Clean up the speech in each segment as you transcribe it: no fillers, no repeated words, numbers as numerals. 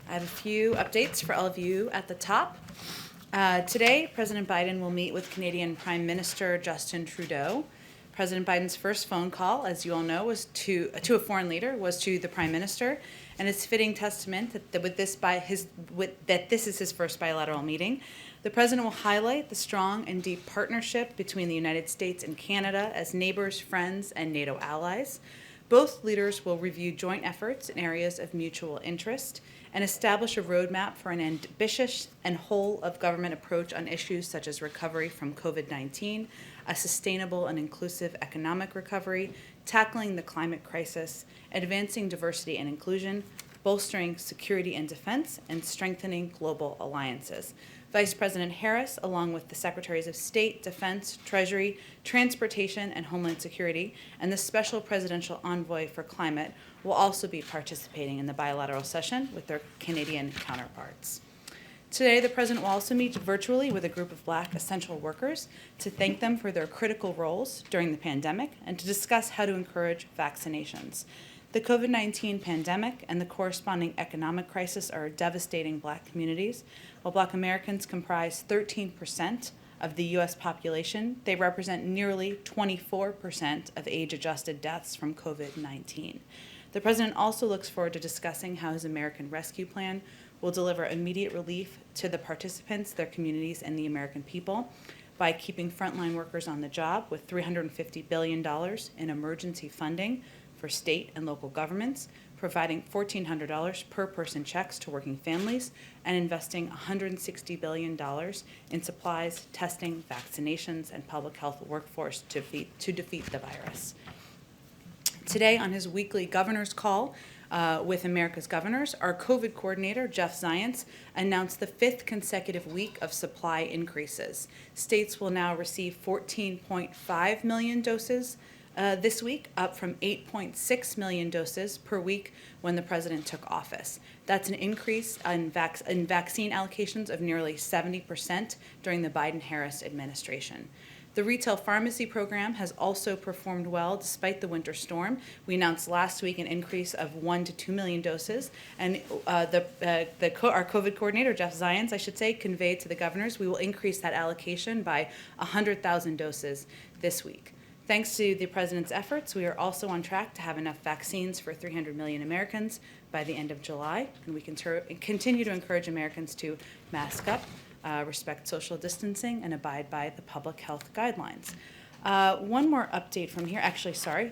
I have a few updates for all of you at the top. Today, President Biden will meet with Canadian Prime Minister Justin Trudeau. President Biden's first phone call, as you all know, was to a foreign leader, was to the Prime Minister, and it's fitting testament that this is his first bilateral meeting. The President will highlight the strong and deep partnership between the United States and Canada as neighbors, friends, and NATO allies. Both leaders will review joint efforts in areas of mutual interest and establish a roadmap for an ambitious and whole-of-government approach on issues such as recovery from COVID-19, a sustainable and inclusive economic recovery, tackling the climate crisis, advancing diversity and inclusion, bolstering security and defense, and strengthening global alliances. Vice President Harris, along with the Secretaries of State, Defense, Treasury, Transportation, and Homeland Security, and the Special Presidential Envoy for Climate, will also be participating in the bilateral session with their Canadian counterparts. Today, the President will also meet virtually with a group of Black essential workers to thank them for their critical roles during the pandemic and to discuss how to encourage vaccinations. The COVID-19 pandemic and the corresponding economic crisis are devastating Black communities. While Black Americans comprise 13% of the U.S. population, they represent nearly 24% of age-adjusted deaths from COVID-19. The President also looks forward to discussing how his American Rescue Plan will deliver immediate relief to the participants, their communities, and the American people by keeping frontline workers on the job with $350 billion in emergency funding for state and local governments, providing $1,400 per person checks to working families, and investing $160 billion in supplies, testing, vaccinations, and public health workforce to defeat the virus. Today, on his weekly governor's call with America's governors, our COVID coordinator, Jeff Zients, announced the 5th consecutive week of supply increases. States will now receive 14.5 million doses this week, up from 8.6 million doses per week when the president took office. That's an increase in vaccine allocations of nearly 70% during the Biden-Harris administration. The retail pharmacy program has also performed well despite the winter storm. We announced last week an increase of 1 to 2 million doses, and our COVID coordinator, Jeff Zients, I should say, conveyed to the governors we will increase that allocation by 100,000 doses this week. Thanks to the President's efforts, we are also on track to have enough vaccines for 300 million Americans by the end of July, and we continue to encourage Americans to mask up, respect social distancing, and abide by the public health guidelines. One more update from here,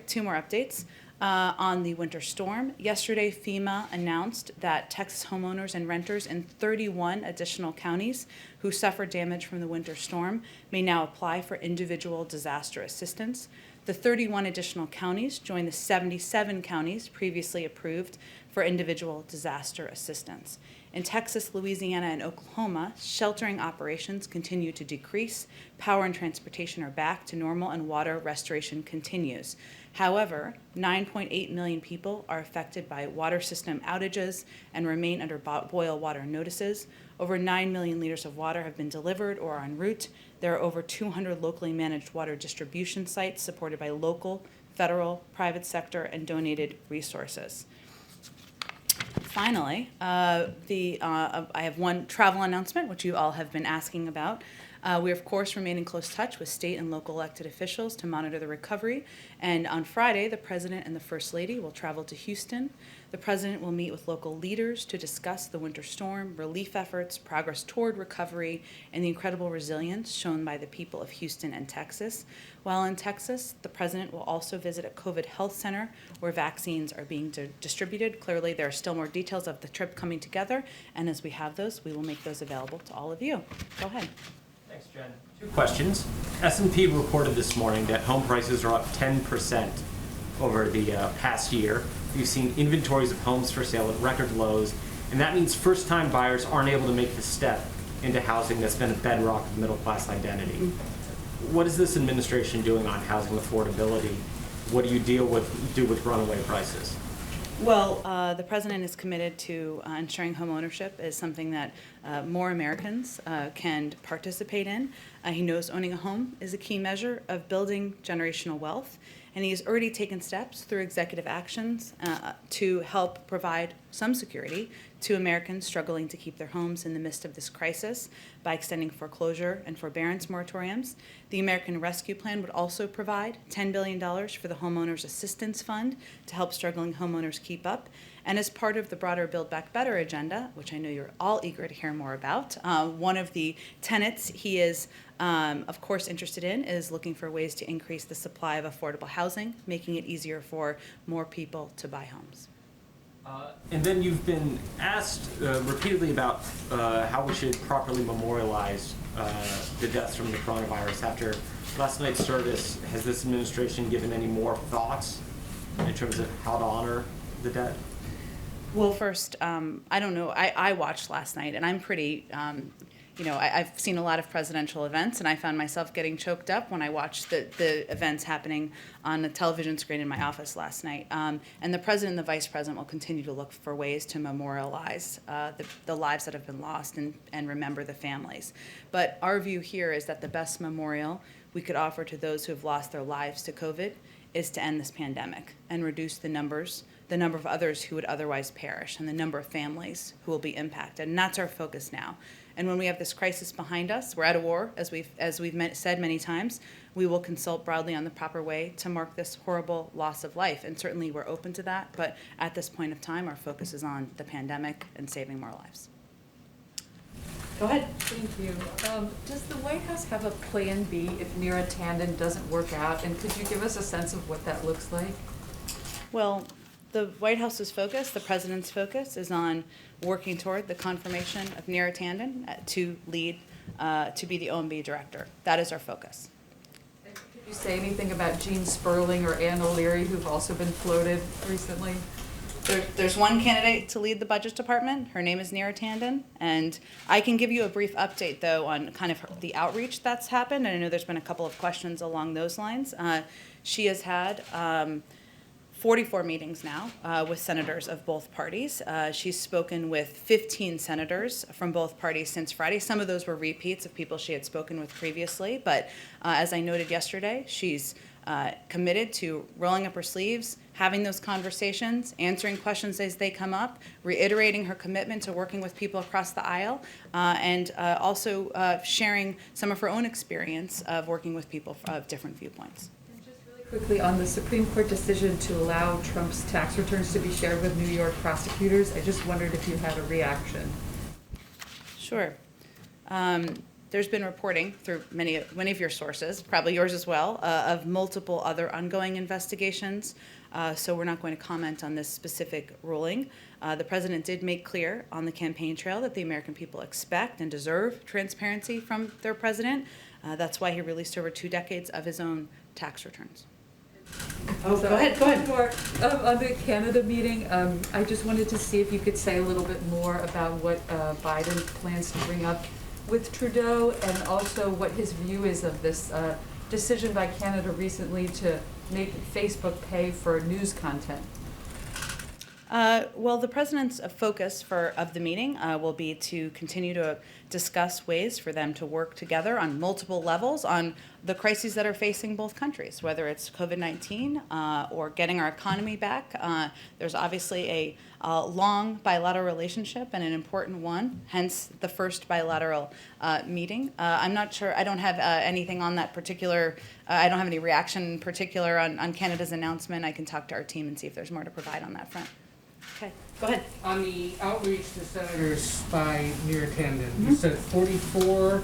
two more updates on the winter storm. Yesterday, FEMA announced that Texas homeowners and renters in 31 additional counties who suffered damage from the winter storm may now apply for individual disaster assistance. The 31 additional counties join the 77 counties previously approved for individual disaster assistance. In Texas, Louisiana, and Oklahoma, sheltering operations continue to decrease, power and transportation are back to normal, and water restoration continues. However, 9.8 million people are affected by water system outages and remain under boil water notices. Over 9 million liters of water have been delivered or are en route. There are over 200 locally managed water distribution sites supported by local, federal, private sector, and donated resources. Finally, I have one travel announcement, which you all have been asking about. We, of course, remain in close touch with state and local elected officials to monitor the recovery. And on Friday, the President and the First Lady will travel to Houston. The President will meet with local leaders to discuss the winter storm, relief efforts, progress toward recovery, and the incredible resilience shown by the people of Houston and Texas. While in Texas, the President will also visit a COVID health center where vaccines are being distributed. Clearly, there are still more details of the trip coming together, and as we have those, we will make those available to all of you. Go ahead. Thanks, Jen. Two questions. S&P reported this morning that home prices are up 10% over the past year. We've seen inventories of homes for sale at record lows, and that means first-time buyers aren't able to make the step into housing that's been a bedrock of middle-class identity. What is this administration doing on housing affordability? What do you do with runaway prices? Well, the President is committed to ensuring home ownership is something that more Americans can participate in. He knows owning a home is a key measure of building generational wealth, and he has already taken steps through executive actions to help provide some security to Americans struggling to keep their homes in the midst of this crisis by extending foreclosure and forbearance moratoriums. The American Rescue Plan would also provide $10 billion for the Homeowners Assistance Fund to help struggling homeowners keep up. And as part of the broader Build Back Better agenda, which I know you're all eager to hear more about, one of the tenets he is, of course, interested in is looking for ways to increase the supply of affordable housing, making it easier for more people to buy homes. And then you've been asked repeatedly about how we should properly memorialize the deaths from the coronavirus. After last night's service, has this administration given any more thoughts in terms of how to honor the dead? Well, first, I don't know. I watched last night, and I'm pretty, I've seen a lot of presidential events, and I found myself getting choked up when I watched the events happening on the television screen in my office last night. And the president and the vice president will continue to look for ways to memorialize the lives that have been lost and remember the families. But our view here is that the best memorial we could offer to those who have lost their lives to COVID is to end this pandemic and reduce the number of others who would otherwise perish and the number of families who will be impacted. And that's our focus now. And when we have this crisis behind us, we're at a war, as we've said many times, we will consult broadly on the proper way to mark this horrible loss of life. And certainly we're open to that, but at this point of time, our focus is on the pandemic and saving more lives. Go ahead. Thank you. Does the White House have a plan B if Neera Tanden doesn't work out? And could you give us a sense of what that looks like? Well, the White House's focus, the president's focus, is on working toward the confirmation of Neera Tanden to lead, to be the OMB director. That is our focus. And could you say anything about Gene Sperling or Ann O'Leary, who've also been floated recently? There's one candidate to lead the budget department. Her name is Neera Tanden, and I can give you a brief update, though, on kind of the outreach that's happened. And I know there's been a couple of questions along those lines. She has had 44 meetings now with senators of both parties. She's spoken with 15 senators from both parties since Friday. Some of those were repeats of people she had spoken with previously, but as I noted yesterday, she's committed to rolling up her sleeves, having those conversations, answering questions as they come up, reiterating her commitment to working with people across the aisle, and also sharing some of her own experience of working with people of different viewpoints. Quickly, on the Supreme Court decision to allow Trump's tax returns to be shared with New York prosecutors, I just wondered if you had a reaction. Sure. There's been reporting through many of your sources, probably yours as well, of multiple other ongoing investigations. So we're not going to comment on this specific ruling. The president did make clear on the campaign trail that the American people expect and deserve transparency from their president. That's why he released over 2 decades of his own tax returns. Oh, go ahead. More, on the Canada meeting, I just wanted to see if you could say a little bit more about what Biden plans to bring up with Trudeau, and also what his view is of this decision by Canada recently to make Facebook pay for news content. Well, the president's focus of the meeting will be to continue to discuss ways for them to work together on multiple levels on the crises that are facing both countries, whether it's COVID-19 or getting our economy back. There's obviously a long bilateral relationship and an important one, hence the first bilateral meeting. I'm not sure, I don't have anything on that particular, I don't have any reaction in particular on Canada's announcement. I can talk to our team and see if there's more to provide on that front. Okay, go ahead. On the outreach to senators by Neera Tanden, you said 44,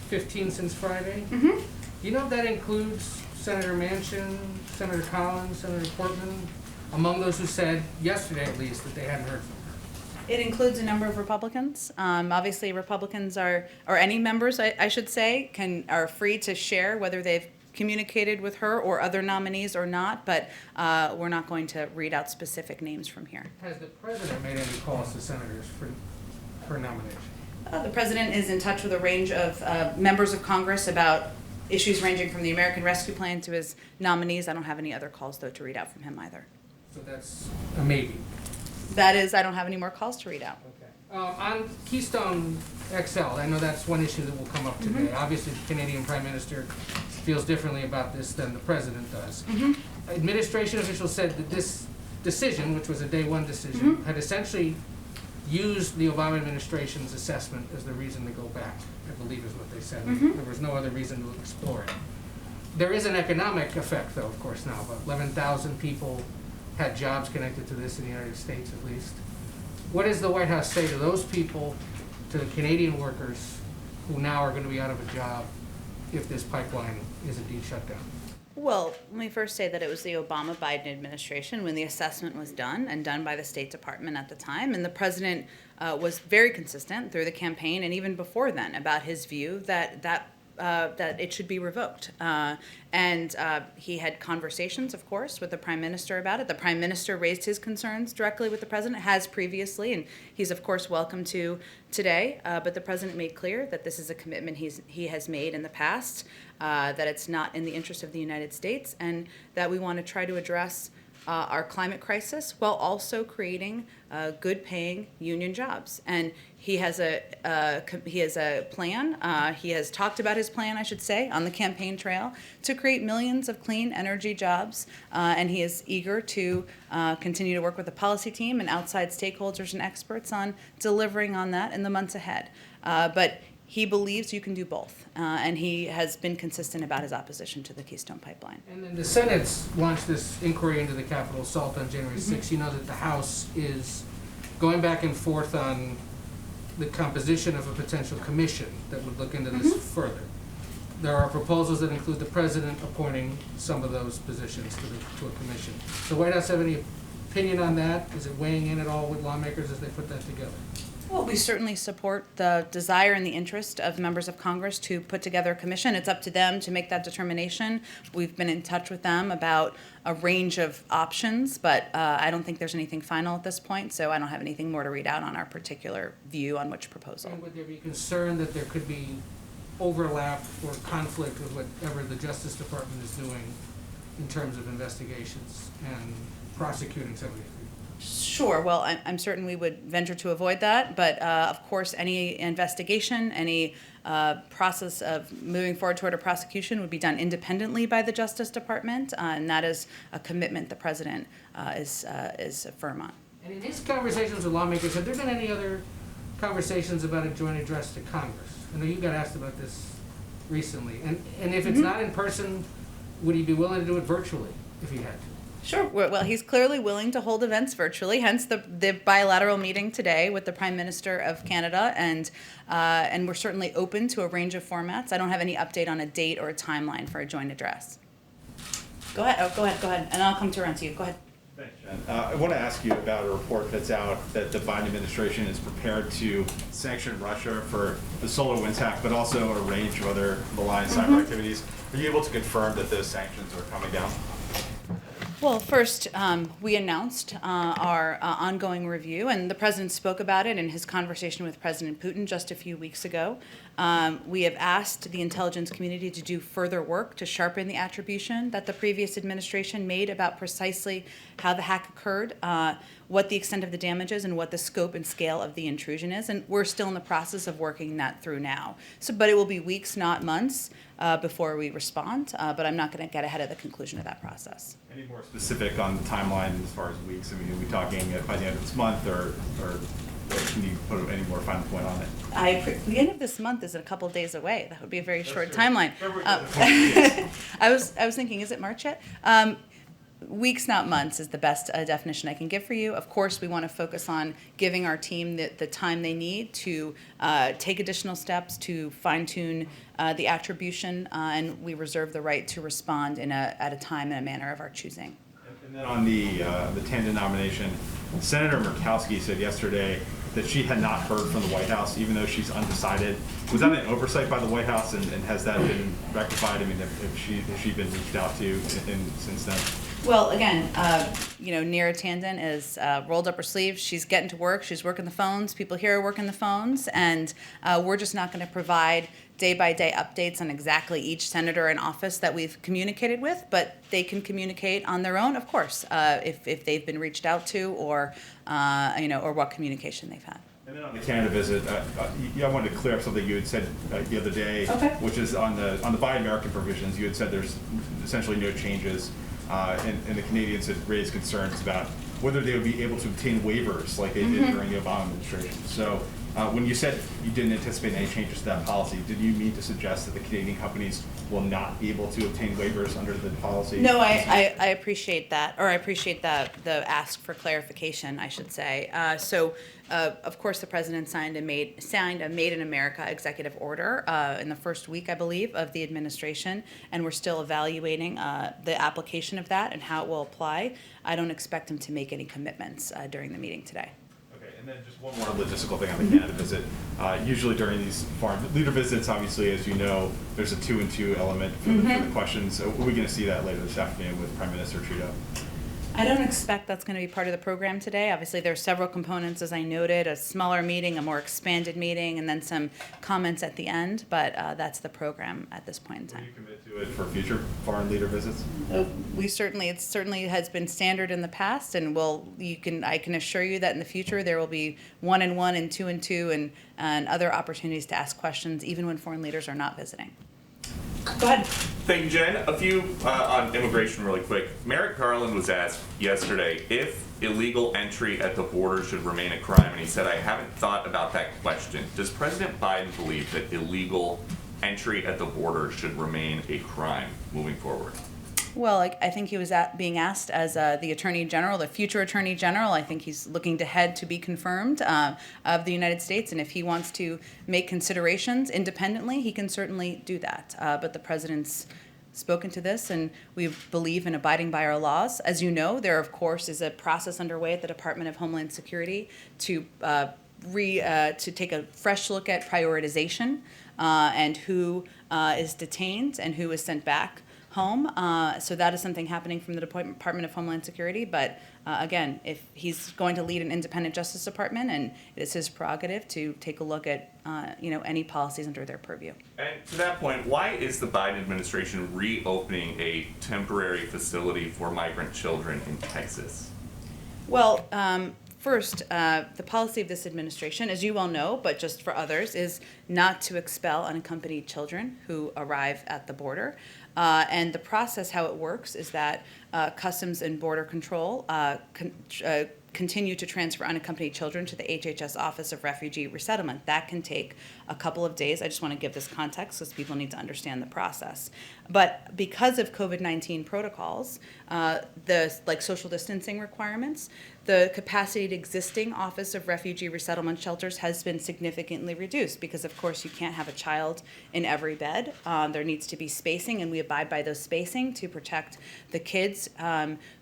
15 since Friday? Mm-hmm. You know if that includes Senator Manchin, Senator Collins, Senator Portman, among those who said, yesterday at least, that they hadn't heard from her? It includes a number of Republicans. Obviously, Republicans or any members, I should say, are free to share whether they've communicated with her or other nominees or not, but we're not going to read out specific names from here. Has the president made any calls to senators for nomination? The president is in touch with a range of members of Congress about issues ranging from the American Rescue Plan to his nominees. I don't have any other calls, though, to read out from him either. So that's a maybe. That is, I don't have any more calls to read out. Okay. On Keystone XL, I know that's one issue that will come up today. Mm-hmm. Obviously, the Canadian Prime Minister feels differently about this than the President does. Mm-hmm. Administration officials said that this decision, which was a day one decision, had essentially used the Obama administration's assessment as the reason to go back, I believe is what they said. Mhm. There was no other reason to explore it. There is an economic effect, though, of course, now. But 11,000 people had jobs connected to this in the United States, at least. What does the White House say to those people, to the Canadian workers who now are going to be out of a job if this pipeline is indeed shut down? Well, let me first say that it was the Obama-Biden administration when the assessment was done and done by the State Department at the time. And the president was very consistent through the campaign and even before then about his view that it should be revoked. And he had conversations, of course, with the prime minister about it. The prime minister raised his concerns directly with the president, has previously, and he's, of course, welcome to today. But the president made clear that this is a commitment he has made in the past, that it's not in the interest of the United States, and that we want to try to address our climate crisis while also creating good-paying union jobs. And he has a plan. He has talked about his plan, I should say, on the campaign trail to create millions of clean energy jobs. And he is eager to continue to work with the policy team and outside stakeholders and experts on delivering on that in the months ahead. But he believes you can do both, and he has been consistent about his opposition to the Keystone Pipeline. And then the Senate's launched this inquiry into the Capitol assault on January 6th. You know that the House is going back and forth on the composition of a potential commission that would look into this further. There are proposals that include the president appointing some of those positions to a commission. Does the White House have any opinion on that? Is it weighing in at all with lawmakers as they put that together? Well, we certainly support the desire and the interest of members of Congress to put together a commission. It's up to them to make that determination. We've been in touch with them about a range of options, but I don't think there's anything final at this point, so I don't have anything more to read out on our particular view on which proposal. And would there be concern that there could be overlap or conflict with whatever the Justice Department is doing in terms of investigations and prosecuting some of these people? Sure. Well, I'm certain we would venture to avoid that, but of course, any investigation, any process of moving forward toward a prosecution would be done independently by the Justice Department, and that is a commitment the president is firm on. And in his conversations with lawmakers, have there been any other conversations about a joint address to Congress? I know you got asked about this recently, and if it's not in person, would he be willing to do it virtually if he had to? Sure. Well, he's clearly willing to hold events virtually, hence the bilateral meeting today with the Prime Minister of Canada, and we're certainly open to a range of formats. I don't have any update on a date or a timeline for a joint address. Go ahead. Go ahead. And I'll come around to you. Go ahead. Thanks, Jen. I want to ask you about a report that's out that the Biden administration is prepared to sanction Russia for the SolarWinds hack, but also a range of other malign cyber activities. Are you able to confirm that those sanctions are coming down? Well, first, we announced our ongoing review, and the president spoke about it in his conversation with President Putin just a few weeks ago. We have asked the intelligence community to do further work to sharpen the attribution that the previous administration made about precisely how the hack occurred, what the extent of the damage is, and what the scope and scale of the intrusion is. And we're still in the process of working that through now. But it will be weeks, not months, before we respond. But I'm not going to get ahead of the conclusion of that process. Any more specific on the timeline as far as weeks? I mean, are we talking by the end of this month, or can you put any more final point on it? The end of this month is a couple of days away. That would be a very short true. timeline. Yes. I was thinking, is it March yet? Weeks, not months, is the best definition I can give for you. Of course, we want to focus on giving our team the time they need to take additional steps to fine-tune the attribution, and we reserve the right to respond at a time and a manner of our choosing. And then on the Tandon nomination, Senator Murkowski said yesterday that she had not heard from the White House, even though she's undecided. Was that an oversight by the White House, and has that been rectified? I mean, has she been reached out to since then? Well, again, Neera Tandon is rolled up her sleeves. She's getting to work. She's working the phones. People here are working the phones, and we're just not going to provide day-by-day updates on exactly each senator in office that we've communicated with, but they can communicate on their own, of course, if they've been reached out to, or what communication they've had. And then on the Canada visit, I wanted to clear up something you had said the other day, Okay. which is on the Buy American provisions. You had said there's essentially no changes, and the Canadians had raised concerns about whether they would be able to obtain waivers like they did during the Obama administration. So when you said you didn't anticipate any changes to that policy, did you mean to suggest that the Canadian companies will not be able to obtain waivers under the policy? No, I appreciate that, or I appreciate the ask for clarification, I should say. Of course, the president signed a Made in America executive order in the first week, I believe, of the administration, and we're still evaluating the application of that and how it will apply. I don't expect him to make any commitments during the meeting today. And then just one more logistical thing on the Canada visit. Usually during these foreign leader visits, obviously, as you know, there's a 2-and-2 element for the questions. So are we going to see that later this afternoon with Prime Minister Trudeau? I don't expect that's going to be part of the program today. Obviously, there are several components, as I noted, a smaller meeting, a more expanded meeting, and then some comments at the end, but that's the program at this point in Will time. you commit to it for future foreign leader visits? It certainly has been standard in the past, and I can assure you that in the future there will be 1-and-1 and 2-and-2 and other opportunities to ask questions, even when foreign leaders are not visiting. Go ahead. Thank you, Jen. A few on immigration really quick. Merrick Garland was asked yesterday if illegal entry at the border should remain a crime, and he said, I haven't thought about that question. Does President Biden believe that illegal entry at the border should remain a crime moving forward? Well, I think he was being asked as the Attorney General, the future Attorney General. I think he's looking to head to be confirmed of the United States, and if he wants to make considerations independently, he can certainly do that. But the President's spoken to this, and we believe in abiding by our laws. As you know, there, of course, is a process underway at the Department of Homeland Security to take a fresh look at prioritization and who is detained and who is sent back home. So that is something happening from the Department of Homeland Security. But again, if he's going to lead an independent Justice Department, and it is his prerogative to take a look at any policies under their purview. And to that point, why is the Biden administration reopening a temporary facility for migrant children in Texas? Well, first, the policy of this administration, as you well know, but just for others, is not to expel unaccompanied children who arrive at the border. And the process, how it works, is that Customs and Border Control continue to transfer unaccompanied children to the HHS Office of Refugee Resettlement. That can take a couple of days. I just want to give this context because people need to understand the process. But because of COVID-19 protocols, the social distancing requirements, the capacity to existing Office of Refugee Resettlement shelters has been significantly reduced because, of course, you can't have a child in every bed. There needs to be spacing, and we abide by those spacing to protect the kids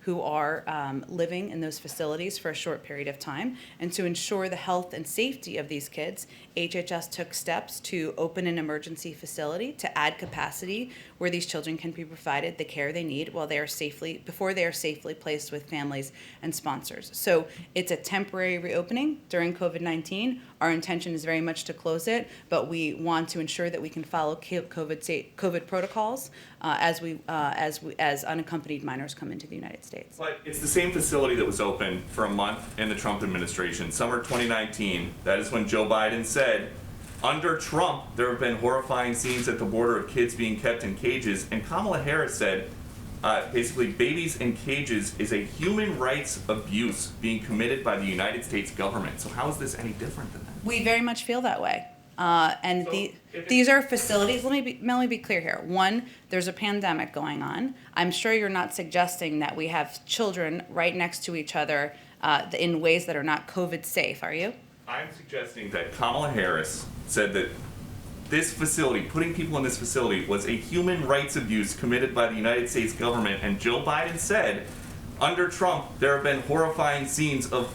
who are living in those facilities for a short period of time. And to ensure the health and safety of these kids, HHS took steps to open an emergency facility to add capacity where these children can be provided the care they need before they are safely placed with families and sponsors. So it's a temporary reopening during COVID-19. Our intention is very much to close it, but we want to ensure that we can follow COVID protocols as unaccompanied minors come into the United States. But it's the same facility that was open for a month in the Trump administration, summer 2019. That is when Joe Biden said, under Trump, there have been horrifying scenes at the border of kids being kept in cages, and Kamala Harris said, basically, babies in cages is a human rights abuse being committed by the United States government. So how is this any different than that? We very much feel that way. And So these are facilities, let me be clear here. One, there's a pandemic going on. I'm sure you're not suggesting that we have children right next to each other in ways that are not COVID safe, are you? I'm suggesting that Kamala Harris said that this facility, putting people in this facility, was a human rights abuse committed by the United States government, and Joe Biden said, under Trump, there have been horrifying scenes of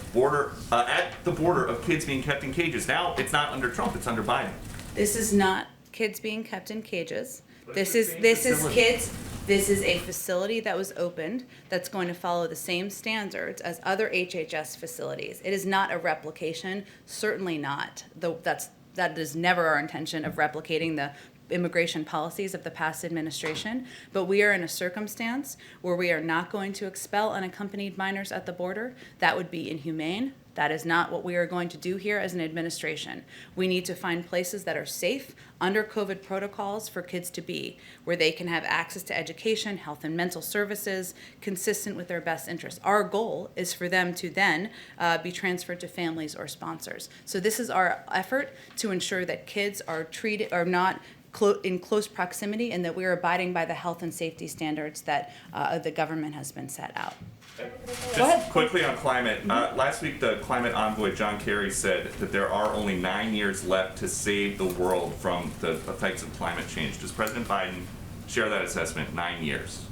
at the border of kids being kept in cages. Now, it's not under Trump, it's under Biden. This is not kids being kept in cages. But This it's is the same kids. This is a facility that was opened that's going to follow the same standards as other HHS facilities. It is not a replication, certainly not. That is never our intention of replicating the immigration policies of the past administration, but we are in a circumstance where we are not going to expel unaccompanied minors at the border. That would be inhumane. That is not what we are going to do here as an administration. We need to find places that are safe under COVID protocols for kids to be, where they can have access to education, health and mental services, consistent with their best interests. Our goal is for them to then be transferred to families or sponsors. So this is our effort to ensure that kids are not in close proximity and that we are abiding by the health and safety standards that the government has been set out. Just quickly on climate, last week the climate envoy John Kerry said that there are only 9 years left to save the world from the effects of climate change. Does President Biden share that assessment? 9 years.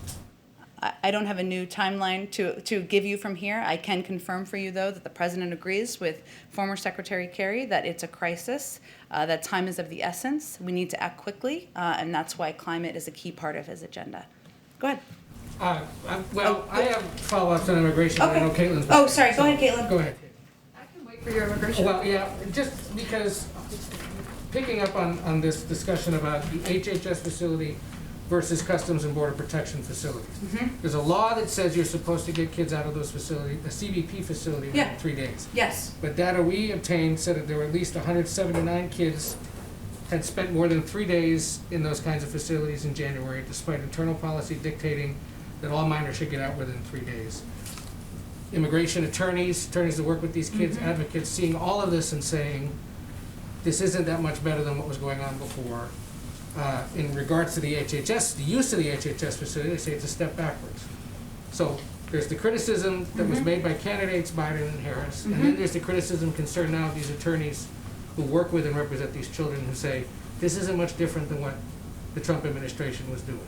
I don't have a new timeline to give you from here. I can confirm for you, though, that the president agrees with former Secretary Kerry that it's a crisis, that time is of the essence. We need to act quickly, and that's why climate is a key part of his agenda. Go ahead. I have follow-ups on immigration. I know Caitlin's. Oh, sorry. Go ahead, Caitlin. Go ahead. I can wait for your immigration. Well, yeah, just because picking up on this discussion about the HHS facility versus Customs and Border Protection facilities. There's a law that says you're supposed to get kids out of those facilities, the CBP facility, in 3 days. Yes. But data we obtained said that there were at least 179 kids had spent more than 3 days in those kinds of facilities in January, despite internal policy dictating that all minors should get out within 3 days. Immigration attorneys that work with these kids, advocates, seeing all of this and saying, this isn't that much better than what was going on before. In regards to the HHS, the use of the HHS facility, they say it's a step backwards. So there's the criticism that was made by candidates Biden and Harris, and then there's the criticism concerned now of these attorneys who work with and represent these children who say, this isn't much different than what the Trump administration was doing.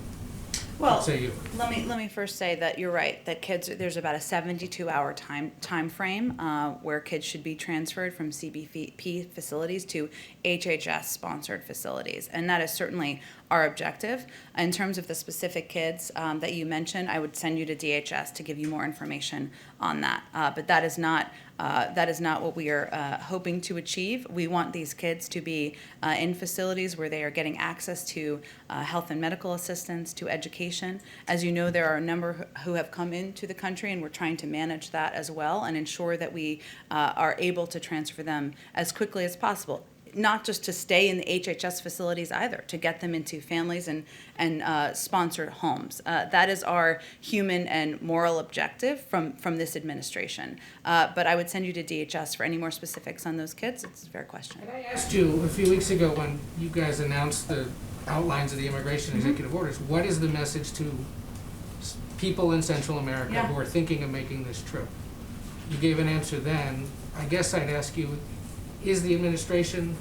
Well, What say you? let me first say that you're right, that there's about a 72-hour time frame where kids should be transferred from CBP facilities to HHS-sponsored facilities, and that is certainly our objective. In terms of the specific kids that you mentioned, I would send you to DHS to give you more information on that. But that is not what we are hoping to achieve. We want these kids to be in facilities where they are getting access to health and medical assistance, to education. As you know, there are a number who have come into the country, and we're trying to manage that as well and ensure that we are able to transfer them as quickly as possible. Not just to stay in the HHS facilities either, to get them into families and sponsored homes. That is our human and moral objective from this administration. But I would send you to DHS for any more specifics on those kids. It's a fair question. And I asked you a few weeks ago when you guys announced the outlines of the immigration executive orders, what is the message to people in Central America who are thinking of making this trip? You gave an answer then. I guess I'd ask you, is the administration,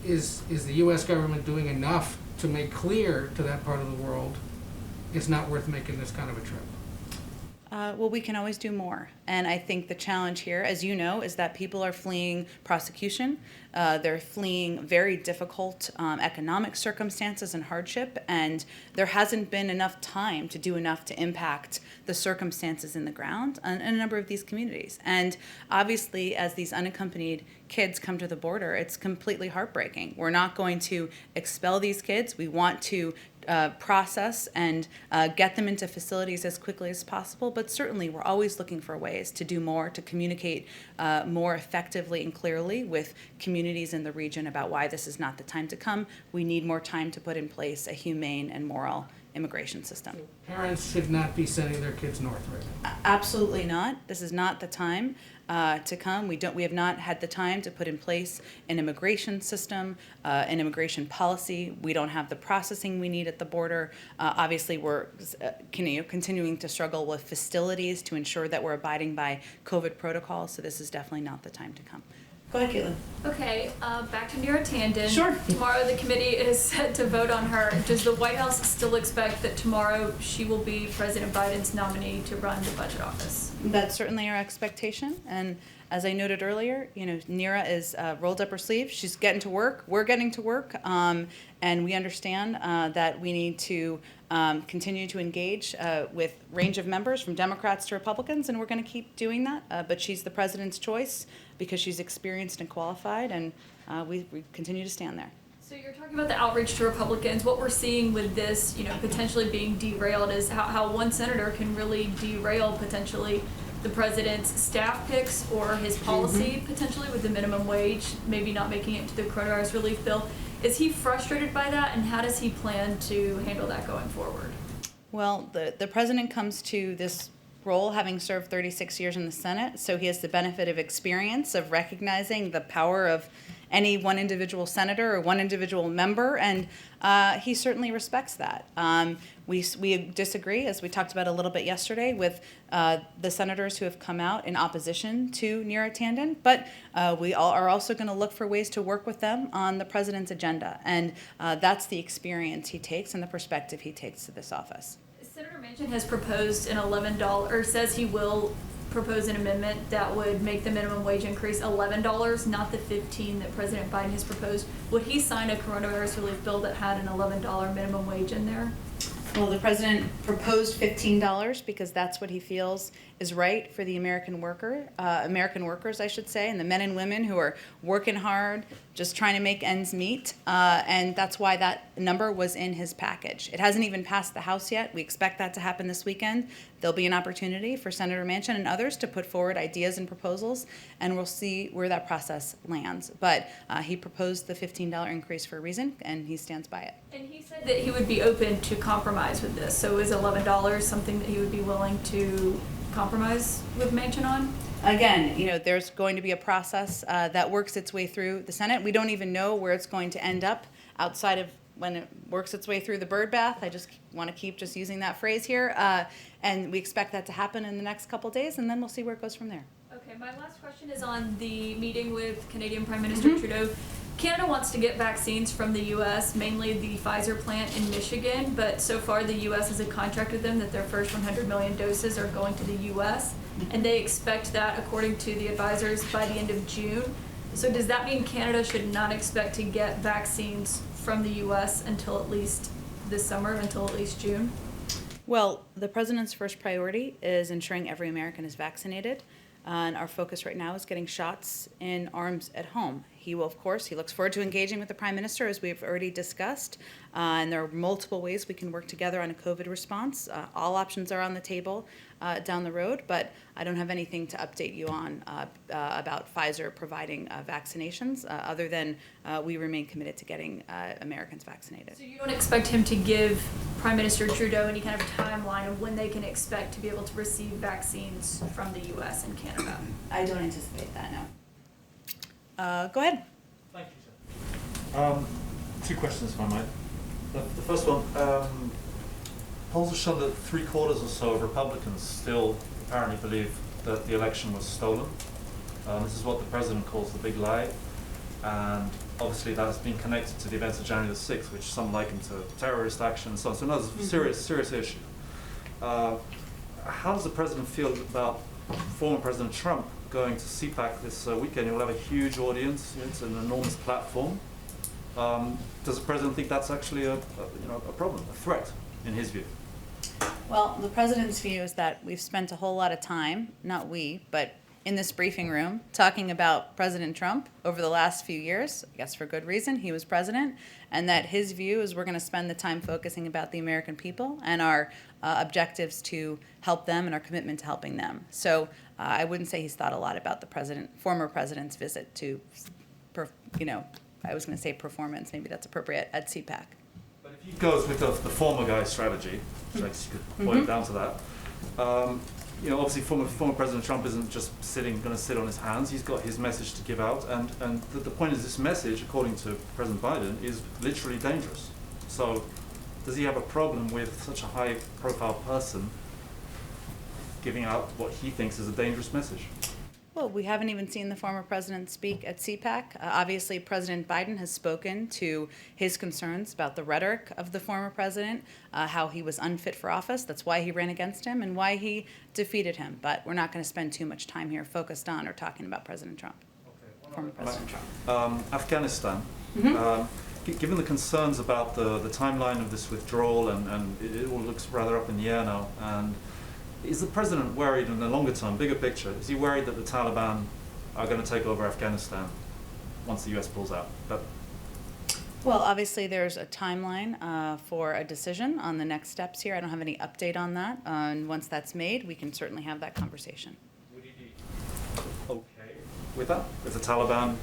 is the U.S. government doing enough to make clear to that part of the world it's not worth making this kind of a trip? Well, we can always do more. And I think the challenge here, as you know, is that people are fleeing prosecution. They're fleeing very difficult economic circumstances and hardship, and there hasn't been enough time to do enough to impact the circumstances in the ground in a number of these communities. And obviously, as these unaccompanied kids come to the border, it's completely heartbreaking. We're not going to expel these kids. We want to process and get them into facilities as quickly as possible, but certainly we're always looking for ways to do more, to communicate more effectively and clearly with communities in the region about why this is not the time to come. We need more time to put in place a humane and moral immigration system. Parents should not be sending their kids north right now. Absolutely not. This is not the time to come. We have not had the time to put in place an immigration system, an immigration policy. We don't have the processing we need at the border. Obviously, we're continuing to struggle with facilities to ensure that we're abiding by COVID protocols. So this is definitely not the time to come. Go ahead, Caitlin. Okay, back to Neera Tanden. Sure. Tomorrow the committee is set to vote on her. Does the White House still expect that tomorrow she will be President Biden's nominee to run the budget office? That's certainly our expectation. And as I noted earlier, Neera is rolled up her sleeves. She's getting to work. We're getting to work. And we understand that we need to continue to engage with range of members from Democrats to Republicans, and we're going to keep doing that. But she's the president's choice because she's experienced and qualified, and we continue to stand there. So you're talking about the outreach to Republicans. What we're seeing with this, potentially being derailed is how one senator can really derail potentially the president's staff picks or his policy potentially with the minimum wage, maybe not making it to the coronavirus relief bill. Is he frustrated by that, and how does he plan to handle that going forward? Well, the president comes to this role having served 36 years in the Senate, so he has the benefit of experience of recognizing the power of any one individual senator or one individual member, and he certainly respects that. We disagree, as we talked about a little bit yesterday, with the senators who have come out in opposition to Neera Tanden, but we all are also going to look for ways to work with them on the president's agenda, and that's the experience he takes and the perspective he takes to this office. Senator Manchin has proposed an $11, or says he will propose an amendment that would make the minimum wage increase $11, not the $15 that President Biden has proposed. Would he sign a coronavirus relief bill that had an $11 minimum wage in there? Well, the president proposed $15 because that's what he feels is right for the American workers, I should say, and the men and women who are working hard, just trying to make ends meet, and that's why that number was in his package. It hasn't even passed the House yet. We expect that to happen this weekend. There'll be an opportunity for Senator Manchin and others to put forward ideas and proposals, and we'll see where that process lands. But he proposed the $15 increase for a reason, and he stands by it. And he said that he would be open to compromise with this. So is $11 something that he would be willing to compromise with Manchin on? Again, there's going to be a process that works its way through the Senate. We don't even know where it's going to end up outside of when it works its way through the bird bath. I just want to keep just using that phrase here. And we expect that to happen in the next couple days, and then we'll see where it goes from there. Okay, my last question is on the meeting with Canadian Prime Minister Trudeau. Canada wants to get vaccines from the U.S., mainly the Pfizer plant in Michigan, but so far the U.S. has a contract with them that their first 100 million doses are going to the U.S., and they expect that, according to the advisors, by the end of June. So does that mean Canada should not expect to get vaccines from the U.S. until at least this summer, until at least June? Well, the president's first priority is ensuring every American is vaccinated. And our focus right now is getting shots in arms at home. He will, of course, he looks forward to engaging with the Prime Minister, as we've already discussed. And there are multiple ways we can work together on a COVID response. All options are on the table down the road, but I don't have anything to update you on about Pfizer providing vaccinations, other than we remain committed to getting Americans vaccinated. So you don't expect him to give Prime Minister Trudeau any kind of timeline of when they can expect to be able to receive vaccines from the U.S. and Canada? I don't anticipate that, no. Go ahead. Thank you, sir. Two questions, if I might. The first one, polls have shown that 3/4 or so of Republicans still apparently believe that the election was stolen. This is what the president calls the big lie, and obviously that has been connected to the events of January the 6th, which some liken to terrorist action and so on. So another serious issue. How does the president feel about former President Trump going to CPAC this weekend? You'll have a huge audience. It's an enormous platform. Does the president think that's actually a problem, a threat, in his view? Well, the president's view is that we've spent a whole lot of time, not we, but in this briefing room, talking about President Trump over the last few years. I guess for good reason, he was president, and that his view is we're going to spend the time focusing about the American people and our objectives to help them and our commitment to helping them. So I wouldn't say he's thought a lot about the former president's visit to, I was going to say performance, maybe that's appropriate, at CPAC. But if he goes with the former guy's strategy, which I guess you could boil it down to that, obviously former President Trump isn't just going to sit on his hands. He's got his message to give out, and the point is this message, according to President Biden, is literally dangerous. So does he have a problem with such a high-profile person giving out what he thinks is a dangerous message? Well, we haven't even seen the former president speak at CPAC. Obviously, President Biden has spoken to his concerns about the rhetoric of the former president, how he was unfit for office. That's why he ran against him and why he defeated him. But we're not going to spend too much time here focused on or talking about President Trump, former President Trump. Afghanistan. Given the concerns about the timeline of this withdrawal, and it all looks rather up in the air now, and is the president worried in the longer term, bigger picture? Is he worried that the Taliban are going to take over Afghanistan once the U.S. pulls out? Well, obviously there's a timeline for a decision on the next steps here. I don't have any update on that. And once that's made, we can certainly have that conversation. with that? If the Taliban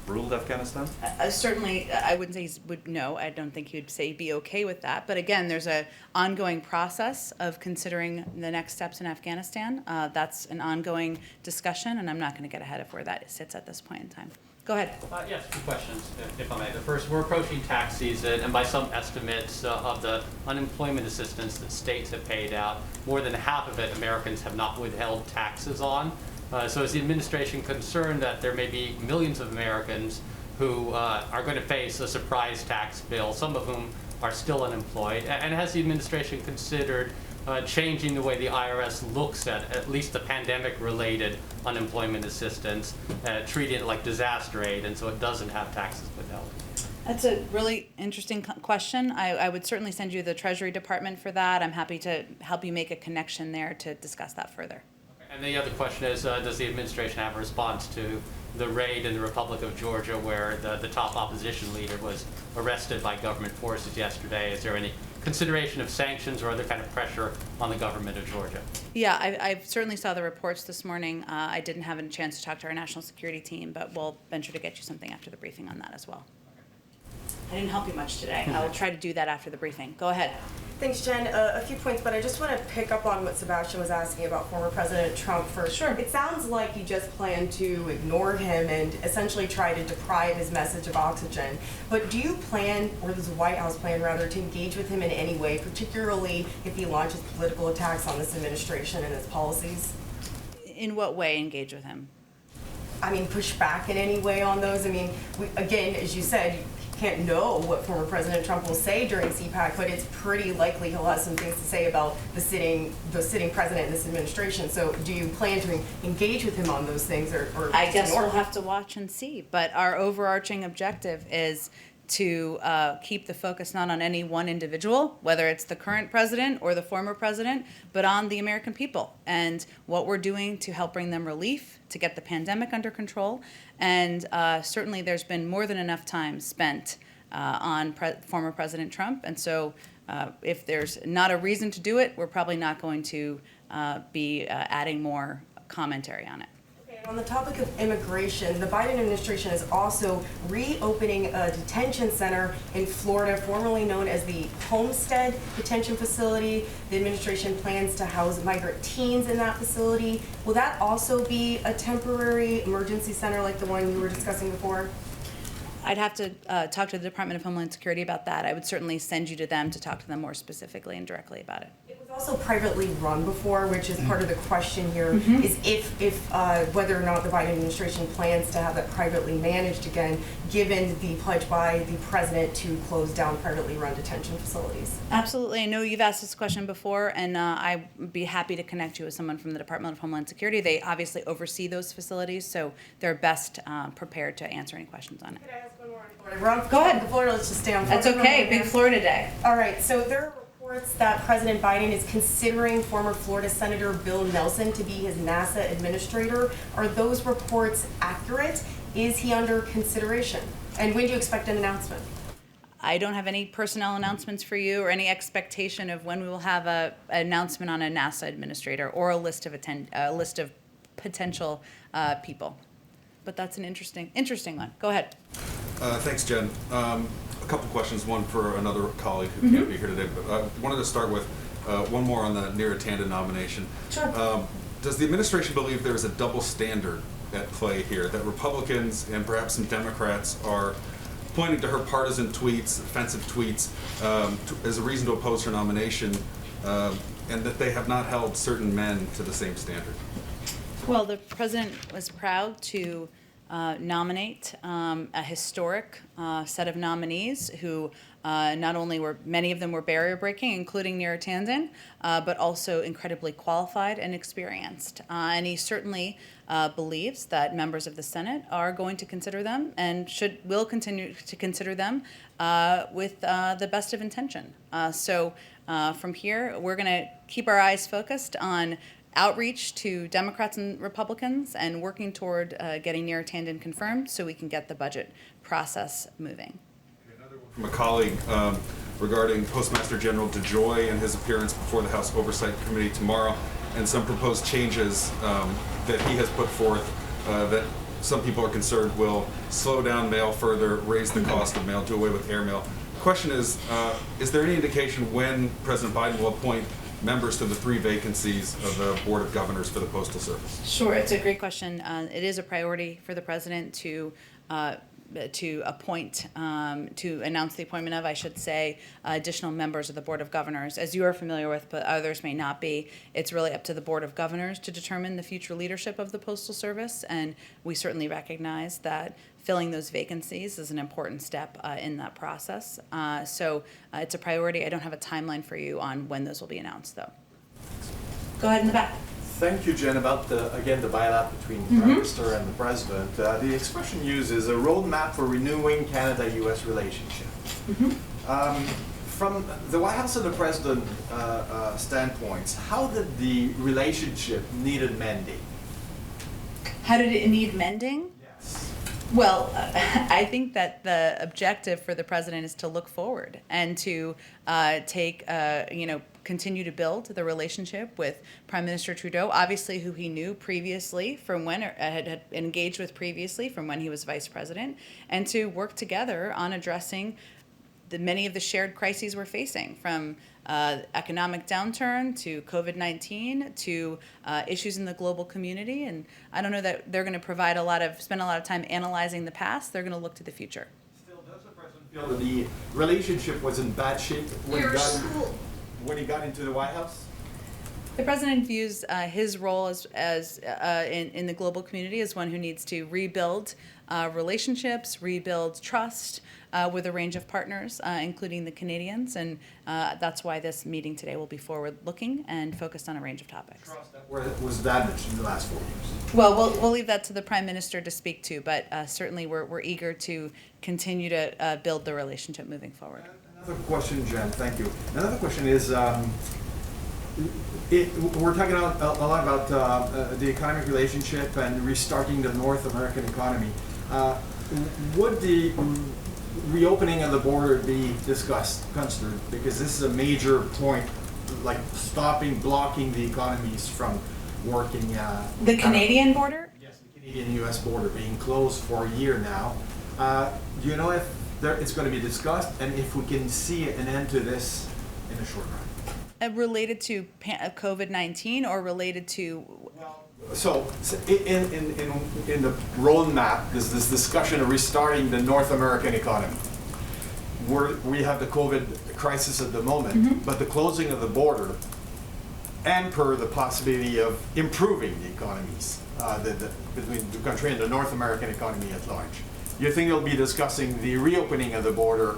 ruled Afghanistan? Certainly, I wouldn't say he would, no, I don't think he would say he'd be okay with that. But again, there's an ongoing process of considering the next steps in Afghanistan. That's an ongoing discussion, and I'm not going to get ahead of where that sits at this point in time. Go ahead. Yes, two questions, if I may. The first, we're approaching tax season, and by some estimates of the unemployment assistance that states have paid out, more than half of it Americans have not withheld taxes on. So is the administration concerned that there may be millions of Americans who are going to face a surprise tax bill, some of whom are still unemployed? And has the administration considered changing the way the IRS looks at least the pandemic-related unemployment assistance, treating it like disaster aid, and so it doesn't have taxes withheld? That's a really interesting question. I would certainly send you the Treasury Department for that. I'm happy to help you make a connection there to discuss that further. And the other question is, does the administration have a response to the raid in the Republic of Georgia where the top opposition leader was arrested by government forces yesterday? Is there any consideration of sanctions or other kind of pressure on the government of Georgia? Yeah, I certainly saw the reports this morning. I didn't have a chance to talk to our national security team, but we'll venture to get you something after the briefing on that as well. I didn't help you much today. I will try to do that after the briefing. Go ahead. Thanks, Jen. A few points, but I just want to pick up on what Sebastian was asking about former President Trump first. Sure. It sounds like you just plan to ignore him and essentially try to deprive his message of oxygen. But do you plan, or does the White House plan rather, to engage with him in any way, particularly if he launches political attacks on this administration and its policies? In what way engage with him? I mean, push back in any way on those? I mean, again, as you said, can't know what former President Trump will say during CPAC, but it's pretty likely he'll have some things to say about the sitting president in this administration. So do you plan to engage with him on those things, or I guess ignore we'll him? have to watch and see. But our overarching objective is to keep the focus not on any one individual, whether it's the current president or the former president, but on the American people and what we're doing to help bring them relief, to get the pandemic under control. And certainly there's been more than enough time spent on former President Trump. And so if there's not a reason to do it, we're probably not going to be adding more commentary on it. On the topic of immigration, the Biden administration is also reopening a detention center in Florida, formerly known as the Homestead Detention Facility. The administration plans to house migrant teens in that facility. Will that also be a temporary emergency center like the one you were discussing before? I'd have to talk to the Department of Homeland Security about that. I would certainly send you to them to talk to them more specifically and directly about it. It was also privately run before, which is part of the question here, is if whether or not the Biden administration plans to have that privately managed again, given the pledge by the president to close down privately run detention facilities. Absolutely. I know you've asked this question before, and I'd be happy to connect you with someone from the Department of Homeland Security. They obviously oversee those facilities, so they're best prepared to answer any questions on it. Could I ask one more on Florida? We're on Go ahead. Florida, let's just stay on Florida. That's okay. Big Florida Day. All right, so there are reports that President Biden is considering former Florida Senator Bill Nelson to be his NASA administrator. Are those reports accurate? Is he under consideration? And when do you expect an announcement? I don't have any personnel announcements for you or any expectation of when we will have an announcement on a NASA administrator or a list of potential people. But that's an interesting one. Go ahead. Thanks, Jen. A couple questions, one for another colleague who can't be here today, but I wanted to start with one more on the Neera Tanden nomination. Sure. Does the administration believe there is a double standard at play here, that Republicans and perhaps some Democrats are pointing to her partisan tweets, offensive tweets, as a reason to oppose her nomination, and that they have not held certain men to the same standard? Well, the president was proud to nominate a historic set of nominees who not only were, many of them were barrier breaking, including Neera Tanden, but also incredibly qualified and experienced. And he certainly believes that members of the Senate are going to consider them and will continue to consider them with the best of intention. So from here, we're going to keep our eyes focused on outreach to Democrats and Republicans and working toward getting Neera Tanden confirmed so we can get the budget process moving. Another one from a colleague regarding Postmaster General DeJoy and his appearance before the House Oversight Committee tomorrow, and some proposed changes that he has put forth that some people are concerned will slow down mail further, raise the cost of mail, do away with airmail. The question is there any indication when President Biden will appoint members to the 3 vacancies of the Board of Governors for the Postal Service? Sure, it's a great question. It is a priority for the president to appoint, to announce the appointment of, I should say, additional members of the Board of Governors. As you are familiar with, but others may not be, it's really up to the Board of Governors to determine the future leadership of the Postal Service, and we certainly recognize that filling those vacancies is an important step in that process. So it's a priority. I don't have a timeline for you on when those will be announced, though. Go ahead in the back. Thank you, Jen. About the bilat between the Prime Minister and the President. The expression used is a roadmap for renewing Canada-U.S. relationship. From the White House and the President standpoints, how did the relationship needed mending? How did it need mending? Yes. Well, I think that the objective for the president is to look forward and to continue to build the relationship with Prime Minister Trudeau, obviously who he knew previously from when, or had engaged with previously from when he was vice president, and to work together on addressing many of the shared crises we're facing, from economic downturn to COVID-19 to issues in the global community. And I don't know that they're going to spend a lot of time analyzing the past. They're going to look to the future. Still, does the President feel that the relationship was in bad shape when he got into the White House? The president views his role in the global community as one who needs to rebuild relationships, rebuild trust with a range of partners, including the Canadians, and that's why this meeting today will be forward-looking and focused on a range of topics. Trust that was damaged in the last 4 years. Well, we'll leave that to the Prime Minister to speak to, but certainly we're eager to continue to build the relationship moving forward. Another question, Jen. Thank you. Another question is, we're talking a lot about the economic relationship and restarting the North American economy. Would the reopening of the border be considered? Because this is a major point, like blocking the economies from working. The Canadian border? Yes, the Canadian-U.S. border being closed for a year now. Do you know if it's going to be discussed, and if we can see an end to this in the short run? Related to COVID-19 or related to? So in the roadmap, there's this discussion of restarting the North American economy. We have the COVID crisis at the moment, but the closing of the border and the possibility of improving the economies between the country and the North American economy at large. You think they'll be discussing the reopening of the border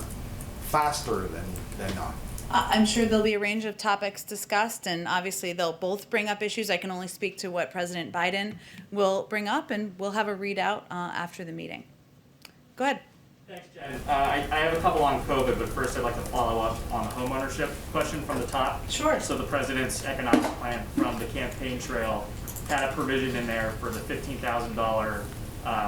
faster than not? I'm sure there'll be a range of topics discussed, and obviously they'll both bring up issues. I can only speak to what President Biden will bring up, and we'll have a readout after the meeting. Go ahead. Thanks, Jen. I have a couple on COVID, but first I'd like to follow up on the homeownership question from the top. Sure. So the president's economic plan from the campaign trail had a provision in there for the $15,000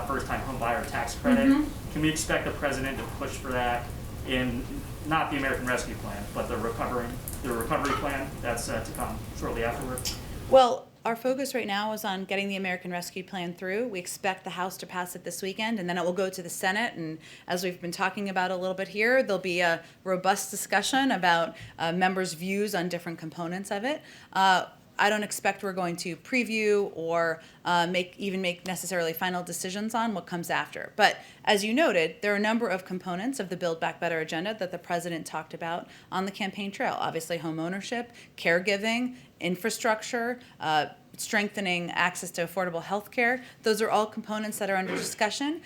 first-time home buyer tax credit. Can we expect the president to push for that in not the American Rescue Plan, but the recovery plan that's to come shortly afterwards? Well, our focus right now is on getting the American Rescue Plan through. We expect the House to pass it this weekend, and then it will go to the Senate. And as we've been talking about a little bit here, there'll be a robust discussion about members' views on different components of it. I don't expect we're going to preview or make necessarily final decisions on what comes after. But as you noted, there are a number of components of the Build Back Better agenda that the president talked about on the campaign trail. Obviously, home ownership, caregiving, infrastructure, strengthening access to affordable health care. Those are all components that are under discussion.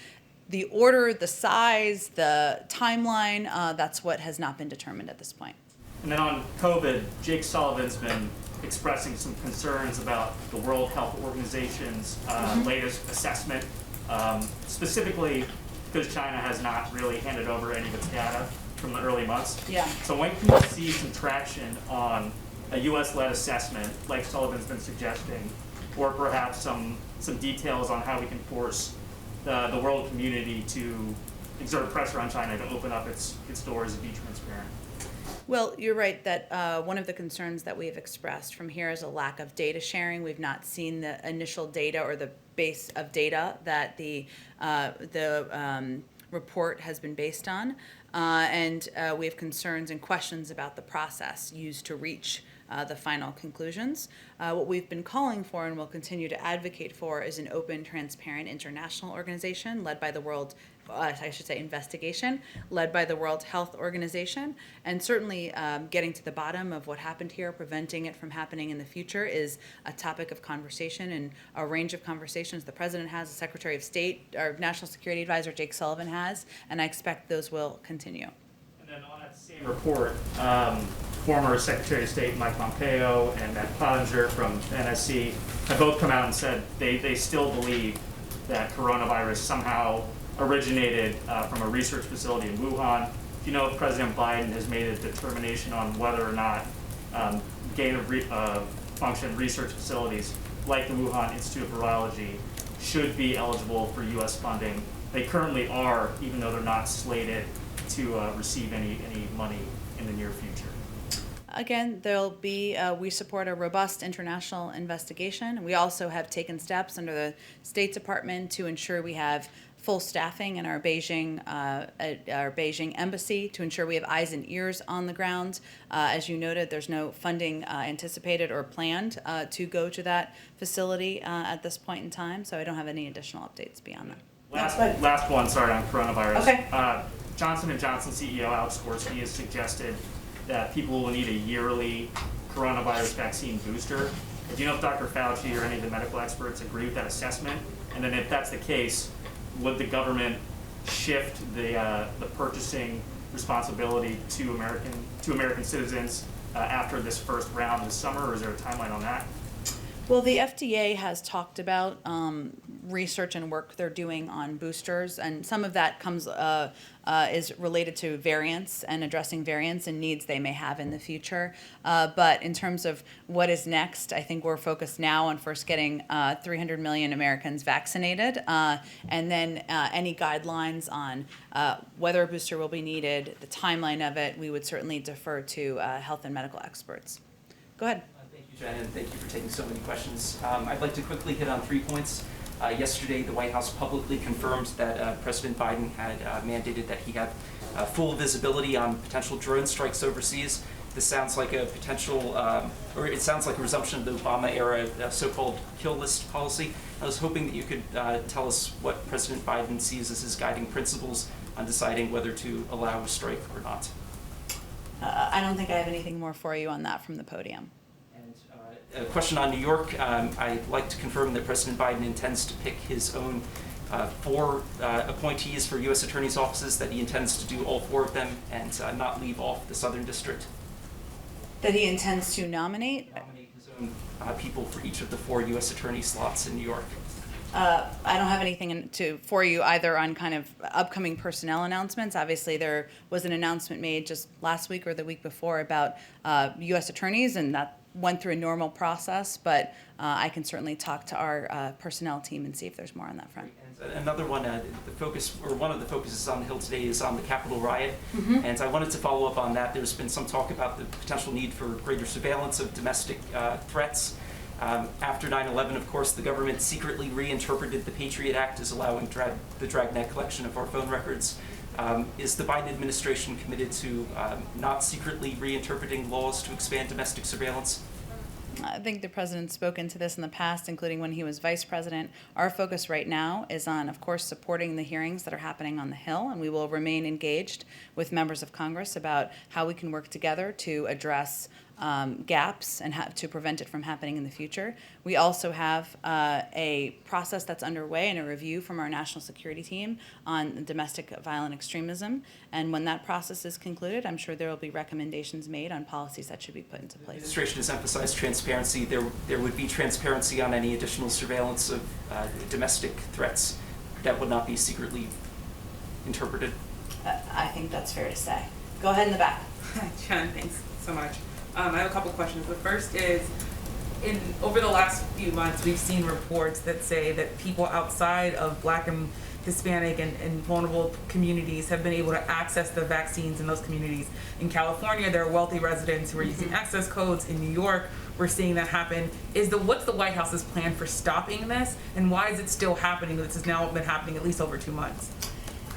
The order, the size, the timeline, that's what has not been determined at this point. And then on COVID, Jake Sullivan's been expressing some concerns about the World Health Organization's latest assessment, specifically because China has not really handed over any of its data from the early months. Yeah. So when can we see some traction on a U.S.-led assessment, like Sullivan's been suggesting, or perhaps some details on how we can force the world community to exert pressure on China to open up its doors and be transparent? Well, you're right that one of the concerns that we have expressed from here is a lack of data sharing. We've not seen the initial data or the base of data that the report has been based on, and we have concerns and questions about the process used to reach the final conclusions. What we've been calling for and will continue to advocate for is an open, transparent international organization led by the World, investigation led by the World Health Organization. And certainly getting to the bottom of what happened here, preventing it from happening in the future is a topic of conversation and a range of conversations the President has, the Secretary of State, our National Security Advisor Jake Sullivan has, and I expect those will continue. And then on that same report, former Secretary of State Mike Pompeo and Matt Pottinger from NSC have both come out and said they still believe that coronavirus somehow originated from a research facility in Wuhan. Do you know if President Biden has made a determination on whether or not gain-of-function research facilities like the Wuhan Institute of Virology should be eligible for U.S. funding? They currently are, even though they're not slated to receive any money in the near future. Again, there'll be, we support a robust international investigation. We also have taken steps under the State Department to ensure we have full staffing in our Beijing embassy, to ensure we have eyes and ears on the ground. As you noted, there's no funding anticipated or planned to go to that facility at this point in time, so I don't have any additional updates beyond that. Last one, sorry, on coronavirus. Okay. Johnson & Johnson CEO Alex Gorsky has suggested that people will need a yearly coronavirus vaccine booster. Do you know if Dr. Fauci or any of the medical experts agree with that assessment? And then if that's the case, would the government shift the purchasing responsibility to American citizens after this first round this summer, or is there a timeline on that? Well, the FDA has talked about research and work they're doing on boosters, and some of that comes is related to variants and addressing variants and needs they may have in the future. But in terms of what is next, I think we're focused now on first getting 300 million Americans vaccinated, and then any guidelines on whether a booster will be needed, the timeline of it, we would certainly defer to health and medical experts. Go ahead. Thank you, Jen, and thank you for taking so many questions. I'd like to quickly hit on 3 points. Yesterday, the White House publicly confirmed that President Biden had mandated that he have full visibility on potential drone strikes overseas. This sounds like a potential, or it sounds like a resumption of the Obama-era so-called kill list policy. I was hoping that you could tell us what President Biden sees as his guiding principles on deciding whether to allow a strike or not. I don't think I have anything more for you on that from the podium. A question on New York. I'd like to confirm that President Biden intends to pick his own 4 appointees for U.S. attorneys' offices, that he intends to do all 4 of them and not leave off the Southern District. That he intends to nominate his own people for each of the 4 U.S. attorney slots in New York. I don't have anything for you either on kind of upcoming personnel announcements. Obviously, there was an announcement made just last week or the week before about U.S. attorneys, and that went through a normal process, but I can certainly talk to our personnel team and see if there's more on that front. And another one, the focus, or one of the focuses on the Hill today is on the Capitol riot, and I wanted to follow up on that. There's been some talk about the potential need for greater surveillance of domestic threats. After 9/11, of course, the government secretly reinterpreted the Patriot Act as allowing the dragnet collection of our phone records. Is the Biden administration committed to not secretly reinterpreting laws to expand domestic surveillance? I think the president's spoken to this in the past, including when he was vice president. Our focus right now is on, of course, supporting the hearings that are happening on the Hill, and we will remain engaged with members of Congress about how we can work together to address gaps and to prevent it from happening in the future. We also have a process that's underway and a review from our national security team on domestic violent extremism. And when that process is concluded, I'm sure there will be recommendations made on policies that should be put into place. The administration has emphasized transparency. There would be transparency on any additional surveillance of domestic threats that would not be secretly interpreted. I think that's fair to say. Go ahead in the back. Jen, thanks so much. I have a couple questions. The first is, over the last few months, we've seen reports that say that people outside of Black and Hispanic and vulnerable communities have been able to access the vaccines in those communities. In California, there are wealthy residents who are using access codes. In New York, we're seeing that happen. What's the White House's plan for stopping this, and why is it still happening? This has now been happening at least over 2 months.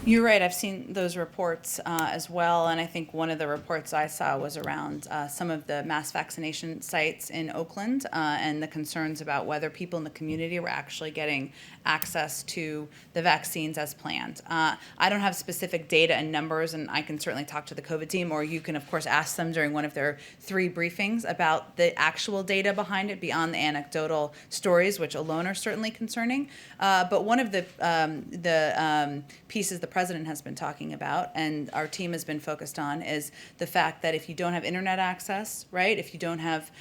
You're right. I've seen those reports as well, and I think one of the reports I saw was around some of the mass vaccination sites in Oakland and the concerns about whether people in the community were actually getting access to the vaccines as planned. I don't have specific data and numbers, and I can certainly talk to the COVID team, or you can, of course, ask them during one of their 3 briefings about the actual data behind it beyond the anecdotal stories, which alone are certainly concerning. But one of the pieces the president has been talking about, and our team has been focused on, is the fact that if you don't have internet access, right, if you don't have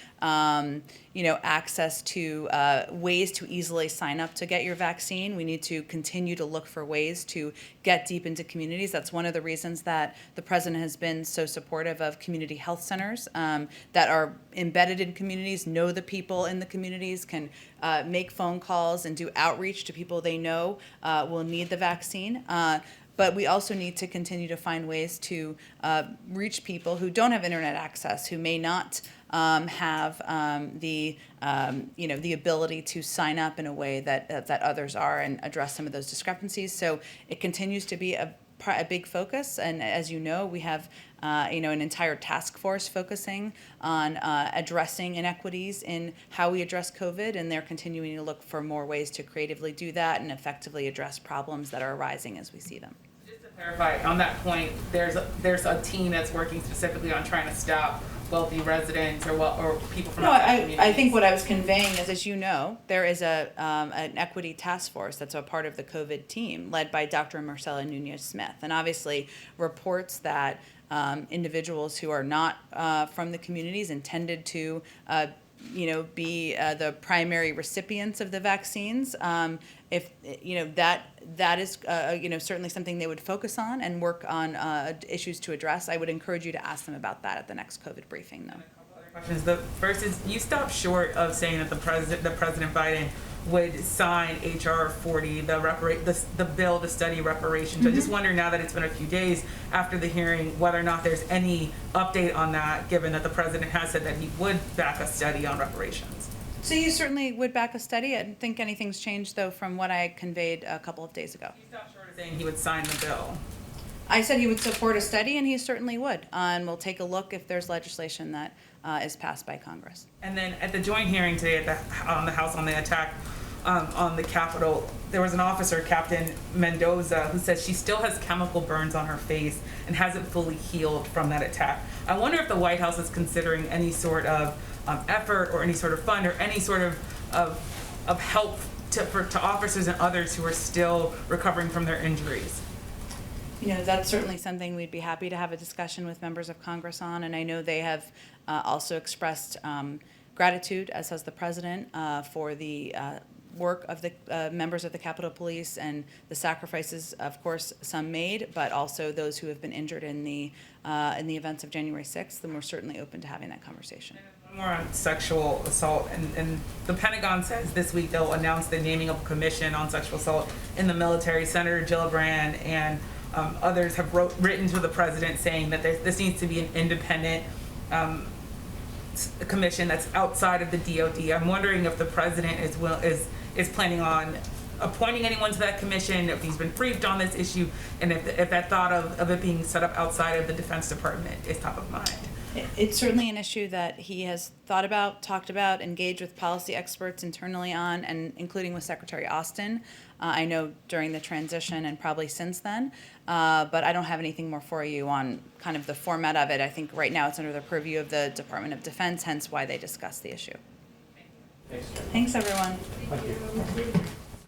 access to ways to easily sign up to get your vaccine, we need to continue to look for ways to get deep into communities. That's one of the reasons that the president has been so supportive of community health centers that are embedded in communities, know the people in the communities, can make phone calls and do outreach to people they know will need the vaccine. But we also need to continue to find ways to reach people who don't have internet access, who may not have the ability to sign up in a way that others are, and address some of those discrepancies. So it continues to be a big focus, and as you know, we have an entire task force focusing on addressing inequities in how we address COVID, and they're continuing to look for more ways to creatively do that and effectively address problems that are arising as we see them. Just to clarify, on that point, there's a team that's working specifically on trying to stop wealthy residents or people from outside communities. I think what I was conveying is, as you know, there is an equity task force that's a part of the COVID team led by Dr. Marcela Nunez-Smith, and obviously reports that individuals who are not from the communities intended to be the primary recipients of the vaccines. If that is certainly something they would focus on and work on issues to address. I would encourage you to ask them about that at the next COVID briefing, though. Questions. The first is, you stopped short of saying that President Biden would sign H.R. 40, the bill to study reparations. I just wonder, now that it's been a few days after the hearing, whether or not there's any update on that, given that the president has said that he would back a study on reparations. So you certainly would back a study. I don't think anything's changed, though, from what I conveyed a couple of days ago. You stopped short of saying he would sign the bill. I said he would support a study, and he certainly would. And we'll take a look if there's legislation that is passed by Congress. And then at the joint hearing today on the House on the attack on the Capitol, there was an officer, Captain Mendoza, who said she still has chemical burns on her face and hasn't fully healed from that attack. I wonder if the White House is considering any sort of effort or any sort of fund or any sort of help to officers and others who are still recovering from their injuries. That's certainly something we'd be happy to have a discussion with members of Congress on, and I know they have also expressed gratitude, as has the president, for the work of the members of the Capitol Police and the sacrifices, of course, some made, but also those who have been injured in the events of January 6th, and we're certainly open to having that conversation. More on sexual assault, and the Pentagon says this week they'll announce the naming of a commission on sexual assault in the military. Senator Gillibrand and others have written to the president saying that this needs to be an independent commission that's outside of the DOD. I'm wondering if the president is planning on appointing anyone to that commission, if he's been briefed on this issue, and if that thought of it being set up outside of the Defense Department is top of mind. It's certainly an issue that he has thought about, talked about, engaged with policy experts internally on, and including with Secretary Austin. I know during the transition and probably since then, but I don't have anything more for you on kind of the format of it. I think right now it's under the purview of the Department of Defense, hence why they discussed the issue. Thanks, everyone. Thank you.